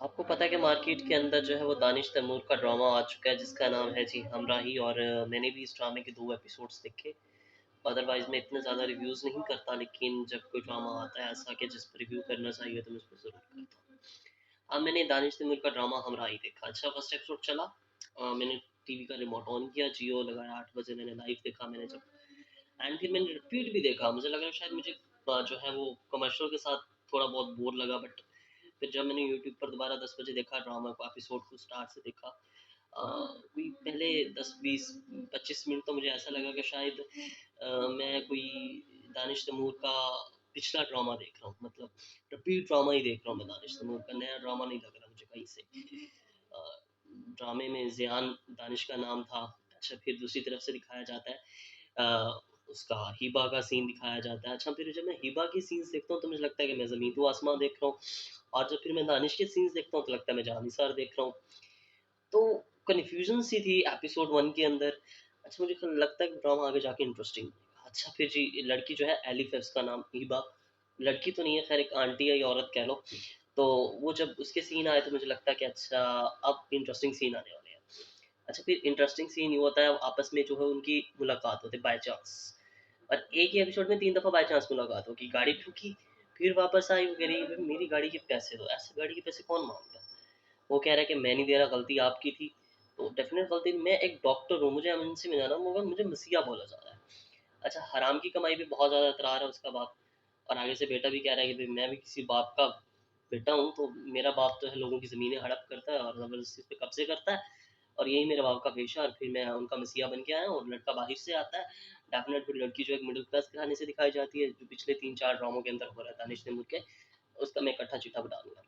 आपको पता है कि मार्केट के अंदर जो है वो दानिश तैमूर का ड्रामा आ चुका है जिसका नाम है जी हमराही और मैंने भी इस ड्रामे के 2 एपिसोड्स देखे। अदरवाइज़ मैं इतने ज़्यादा रिव्यूज़ नहीं करता, लेकिन जब कोई ड्रामा आता है ऐसा कि जिस पर रिव्यू करना चाहिए तो मैं उस पे ज़रूर करता हूँ। अब मैंने दानिश तैमूर का ड्रामा हमराही देखा। अच्छा फर्स्ट एपिसोड चला, मैंने टीवी का रिमोट ऑन किया, जियो लगाया, 8 बजे मैंने लाइव देखा मैंने जब, एंड फिर मैंने रिपीट भी देखा। मुझे लगा शायद मुझे जो है वो कमर्शियल के साथ थोड़ा बहुत बोर लगा, बट फिर जब मैंने यूट्यूब पर दोबारा 10 बजे देखा ड्रामा को, एपिसोड को स्टार्ट से देखा, कोई पहले 10-20-25 मिनट तो मुझे ऐसा लगा कि शायद मैं कोई दानिश तैमूर का पिछला ड्रामा देख रहा हूँ, मतलब रिपीट ड्रामा ही देख रहा हूँ मैं। दानिश तैमूर का नया ड्रामा नहीं लग रहा मुझे कहीं से। ड्रामे में ज़ियान दानिश का नाम था। अच्छा फिर दूसरी तरफ से दिखाया जाता है उसका हिबा का सीन दिखाया जाता है। अच्छा फिर जब मैं हिबा के सीन्स देखता हूँ तो मुझे लगता है कि मैं ज़मीन तो आसमां देख रहा हूँ, और जब फिर मैं दानिश के सीन्स देखता हूँ तो लगता है मैं जानिसार देख रहा हूँ। तो कन्फ्यूज़न सी थी एपिसोड 1 के अंदर। अच्छा मुझे लगता है कि ड्रामा आगे जाके इंटरेस्टिंग बनेगा। अच्छा फिर जी लड़की जो है एलिफ है उसका नाम हिबा, लड़की तो नहीं है खैर, एक आंटी है या औरत कह लो। तो वो जब उसके सीन आए तो मुझे लगता है कि अच्छा अब इंटरेस्टिंग सीन आने वाले हैं। अच्छा फिर इंटरेस्टिंग सीन ये होता है आपस में जो है उनकी मुलाकात होती है बाय चांस, और एक ही एपिसोड में 3 दफ़ा बाय चांस मुलाकात होगी, गाड़ी ठुकी, फिर वापस आई, वो कह रही है मेरी गाड़ी के पैसे दो। ऐसे गाड़ी के पैसे कौन माँगता है? वो कह रहा है कि मैं नहीं दे रहा, गलती आपकी थी। तो डेफ़िनेट गलती, मैं एक डॉक्टर हूँ, मुझे एमरजेंसी में जाना होगा, मुझे मसीहा बोला जा रहा है। अच्छा हराम की कमाई पे बहुत ज़्यादा इतरार है उसका बाप, और आगे से बेटा भी कह रहा है कि भई मैं भी किसी बाप का बेटा हूँ, तो मेरा बाप जो है लोगों की ज़मीनें हड़प करता है और ज़बरदस्ती उस पे कब्ज़े करता है, और यही मेरे बाप का पेशा है, और फिर मैं उनका मसीहा बन के आया हूँ, और लड़का बाहर से आता है। डेफ़िनेट फिर लड़की जो एक मिडल क्लास घराने से दिखाई जाती है, जो पिछले 3-4 ड्रामों के अंदर हो रहा है दानिश तैमूर के, उसका मैं इकट्ठा चिट्ठा बता दूँगा।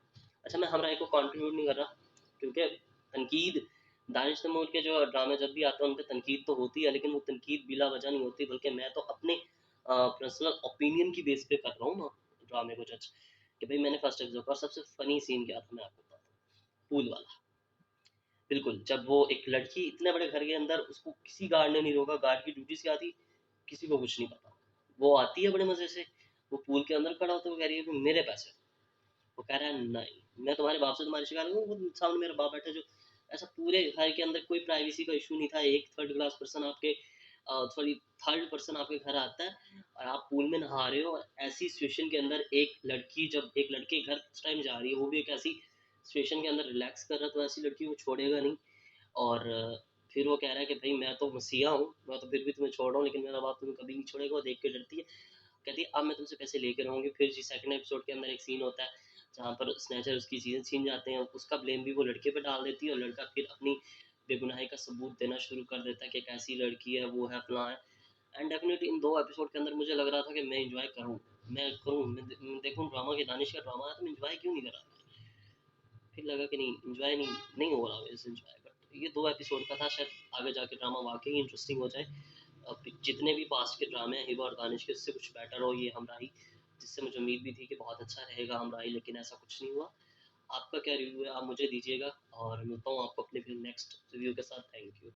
अच्छा मैं हमराही को कंट्रीब्यूट नहीं कर रहा, क्योंकि तनकीद दानिश तैमूर के जो ड्रामे जब भी आते हैं उन पे तनकीद तो होती है, लेकिन वो तनकीद बिला वजह नहीं होती, बल्कि मैं तो अपने पर्सनल ओपिनियन की बेस पे कर रहा हूँ ना ड्रामे को जज, कि भाई मैंने फर्स्ट एपिसोड और सबसे फनी सीन क्या था मैं आपको बताता हूँ, पूल वाला। बिल्कुल, जब वो एक लड़की इतने बड़े घर के अंदर, उसको किसी गार्ड ने नहीं रोका, गार्ड की ड्यूटी से आती, किसी को कुछ नहीं पता। वो आती है बड़े मज़े से, वो पूल के अंदर खड़ा होता है, वो कह रही है कि मेरे पैसे। वो कह रहा है नहीं, मैं तुम्हारे बाप से तुम्हारी शिकायत करूँ, वो सामने मेरा बाप बैठा है जो, ऐसा पूरे घर के अंदर कोई प्राइवेसी का इशू नहीं था। एक थर्ड क्लास पर्सन आपके सॉरी थर्ड पर्सन आपके घर आता है और आप पूल में नहा रहे हो, ऐसी सिचुएशन के अंदर एक लड़की जब एक लड़के के घर उस टाइम जा रही है, वो भी एक ऐसी सिचुएशन के अंदर रिलैक्स कर रहा है, तो ऐसी लड़की को छोड़ेगा नहीं। और फिर वो कह रहा है कि भाई मैं तो मसीहा हूँ, मैं तो फिर भी तुम्हें छोड़ रहा हूँ, लेकिन मेरा बाप तुम्हें कभी नहीं छोड़ेगा। वो देख के डरती है, कहती है अब मैं तुमसे पैसे लेके रहूँगी। फिर जी सेकंड एपिसोड के अंदर एक सीन होता है जहाँ पर स्नैचर उसकी चीज़ें छीन जाते हैं, उसका ब्लेम भी वो लड़के पे डाल देती है, और लड़का फिर अपनी बेगुनाही का सबूत देना शुरू कर देता है कि एक ऐसी लड़की है, वो है, फलां है। एंड डेफिनेटली इन 2 एपिसोड के अंदर मुझे लग रहा था कि मैं एन्जॉय करूँ, मैं देखूँ ड्रामा, के दानिश का ड्रामा है तो मैं एन्जॉय क्यों नहीं कर रहा? फिर लगा कि नहीं, एन्जॉय नहीं हो रहा मेरे से एन्जॉय, बट ये 2 एपिसोड का था, शायद आगे जाके ड्रामा वाक़ई इंटरेस्टिंग हो जाए। अब जितने भी पास्ट के ड्रामे हैं हिबा और दानिश के, उससे कुछ बेटर हो ये हमराही, जिससे मुझे उम्मीद भी थी कि बहुत अच्छा रहेगा हमराही, लेकिन ऐसा कुछ नहीं हुआ। आपका क्या रिव्यू है आप मुझे दीजिएगा, और मिलता हूँ आपको अपने फिर नेक्स्ट रिव्यू के साथ। Thank you.